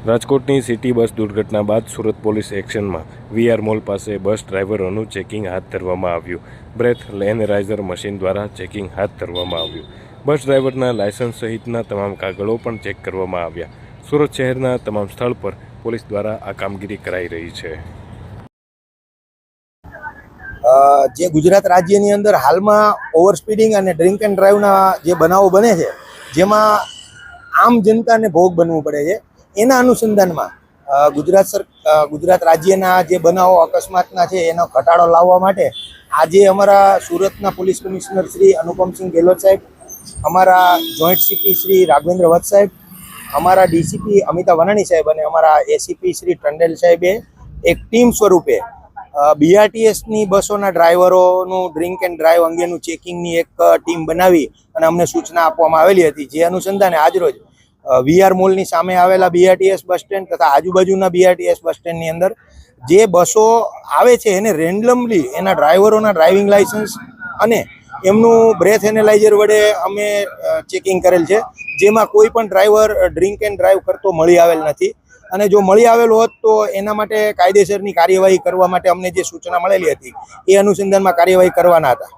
રાજકોટની city bus દુર્ઘટના બાદ સુરત પોલીસ એક્શનમાં વીઆર મોલ પાસે બસ ડ્રાઈવરોનું ચેકિંગ હાથ ધરવામાં આવ્યું। બ્રેથ લેનરાઇઝર મશીન દ્વારા ચેકિંગ હાથ ધરવામાં આવ્યું। બસ ડ્રાઈવરના લાયસન્સ સહિતના તમામ કાગળો પણ ચેક કરવામાં આવ્યા। સુરત શહેરના તમામ સ્થળ પર પોલીસ દ્વારા આ કામગીરી કરાઈ રહી છે। જે ગુજરાત રાજ્યની અંદર હાલમાં ઓવર સ્પીડિંગ અને ડ્રિંક એન્ડ ડ્રાઈવના જે બનાવો બને છે, જેમાં આમ જનતાને ભોગ બનવું પડે છે, એના અનુસંધાનમાં ગુજરાત રાજ્યના જે બનાવો અકસ્માતના છે એનો ઘટાડો લાવવા માટે આજે અમારા સુરતના પોલીસ કમિશનર શ્રી અનુપમસિંહ ગેહલોત સાહેબ, અમારા જોઈન્ટ સીપી શ્રી રાઘવેન્દ્ર વત્સ સાહેબ, અમારા ડીસીપી અમિતા વનાણી સાહેબ અને અમારા એસીપી શ્રી ટંડેલ સાહેબે એક ટીમ સ્વરૂપે બીઆરટીએસની બસોના ડ્રાઈવરોનું ડ્રિંક એન્ડ ડ્રાઈવ અંગેનું ચેકિંગની એક ટીમ બનાવી અને અમને સૂચના આપવામાં આવેલી હતી। જે અનુસંધાને આજરોજ વીઆર મોલની સામે આવેલા બીઆરટીએસ બસ સ્ટેન્ડ તથા આજુબાજુના બીઆરટીએસ બસ સ્ટેન્ડની અંદર જે બસો આવે છે એને રેન્ડમલી એના ડ્રાઈવરોના ડ્રાઇવિંગ લાયસન્સ અને એમનું બ્રેથ એનાલાઇઝર વડે અમે ચેકિંગ કરેલ છે, જેમાં કોઈ પણ ડ્રાઈવર ડ્રિંક એન્ડ ડ્રાઈવ કરતો મળી આવેલ નથી અને જો મળી આવેલો હોત તો એના માટે કાયદેસરની કાર્યવાહી કરવા માટે અમને જે સૂચના મળેલી હતી એ અનુસંધાનમાં કાર્યવાહી કરવાના હતા।